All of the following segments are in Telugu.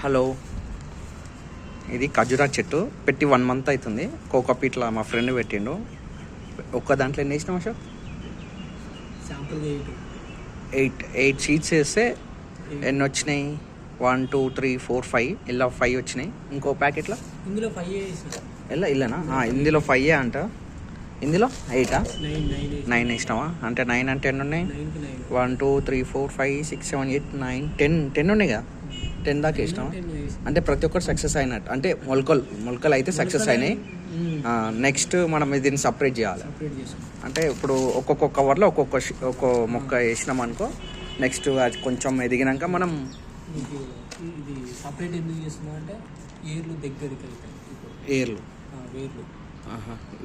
హలో, ఇది ఖజూరా చెట్టు పెట్టి 1 మంత్ అవుతుంది. కోకోపీట్లో మా ఫ్రెండ్ పెట్టిండు. ఒక్క దాంట్లో ఎన్ని వేసినాం అశోక్? ఎయిట్ సీడ్స్ వేస్తే ఎన్ని వచ్చినాయి? 1 2 3 4 5 ఇలా 5 వచ్చినాయి. ఇంకో ప్యాకెట్లో ఇందులో 5 ఇలానా? ఇందులో 5 అంట. ఇందులో 8 9 వేసినావా? అంటే 9 అంటే ఎన్ని ఉన్నాయి? 1 2 3 4 5 6 7 8 9 10 ఉన్నాయి కదా. 10 దాకా వేసినావా? అంటే ప్రతి ఒక్కరు సక్సెస్ అయినట్టు. అంటే మొలకలు అయితే సక్సెస్ అయినాయి. నెక్స్ట్ మనం దీన్ని సపరేట్ చేయాలి. అంటే ఇప్పుడు ఒక్కొక్క కవర్లో ఒక్కొక్క మొక్క వేసినాం అనుకో. నెక్స్ట్ అది కొంచెం ఎదిగినాక మనం ఇది సపరేట్ ఎందుకు చేస్తున్నాం అంటే ఏర్లు దగ్గరికి అవుతాయి.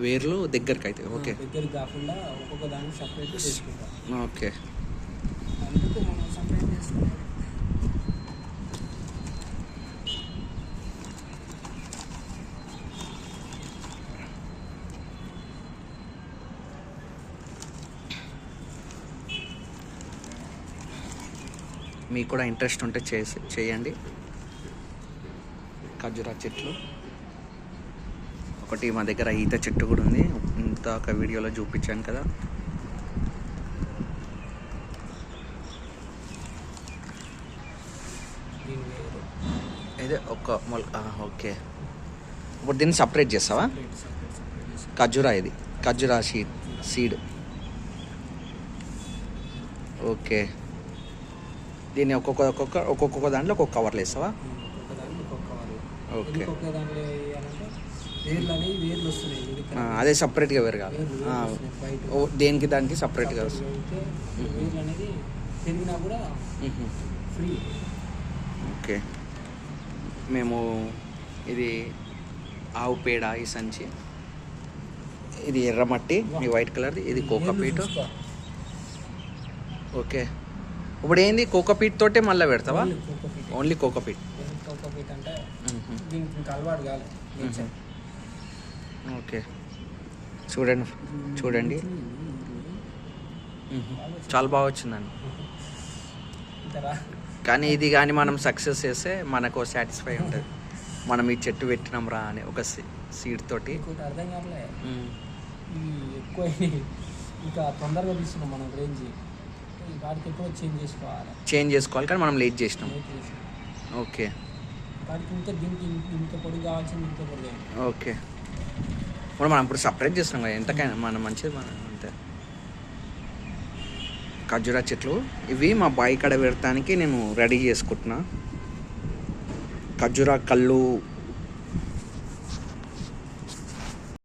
వేర్లు దగ్గరికి అవుతాయి. ఓకే, దగ్గరికి కాకుండా ఒక్కొక్క దాన్ని సపరేట్ చేసుకుంటాం. ఓకే, అందుకు మనం సపరేట్ చేసుకుంటాం. మీకు కూడా ఇంట్రెస్ట్ ఉంటే చేయండి. ఖర్జూరా చెట్లు ఒకటి మా దగ్గర ఈత చెట్టు కూడా ఉంది. ఇంత వీడియోలో చూపించాను కదా. ఇదే ఒక ఓకే. ఇప్పుడు దీన్ని సపరేట్ చేస్తావా? ఇది ఖర్జూరా సీడ్. ఓకే, దీన్ని ఒక్కొక్క దాంట్లో ఒక్కొక్క కవర్లు వేస్తావా? ఓకే, అదే సపరేట్గా వేరు కాదు. దేనికి దానికి సపరేట్గా వస్తుంది. ఓకే, మేము ఇది ఆవు పేడ, ఈ సంచి, ఇది ఎర్రమట్టి, ఈ వైట్ కలర్ది, ఇది కోకోపీట్. ఓకే, ఇప్పుడు ఏంది కోకోపీట్ తోటే మళ్ళీ పెడతావా? ఓన్లీ కోకోపీట్ అంటే దీనికి అలవాటు కాదు. ఓకే, చూడండి చాలా బాగా వచ్చిందండి. కానీ ఇది కానీ మనం సక్సెస్ చేస్తే మనకు సాటిస్ఫై ఉంటుంది. మనం ఈ చెట్టు పెట్టినాం రా అని ఒక సీడ్ తోటి. అర్థం కావట్లే, ఎక్కువ ఇంకా తొందరగా తీసుకున్నాం మనం రేంజ్. వాటికి ఎప్పుడో చేంజ్ చేసుకోవాలి కానీ మనం లేట్ చేసినాం. ఓకే, వాటికి ఇంకా దీనికి ఇంత పొడి కావాల్సింది, ఇంత పొడి. ఓకే, మనం ఇప్పుడు సపరేట్ చేస్తాం కదా. ఎంతకైనా మనం మంచిది మనం అంతే. ఖర్జూరా చెట్లు ఇవి మా బావి కాడ పెడతానికి నేను రెడీ చేసుకుంటున్నా. ఖర్జూరా కళ్ళు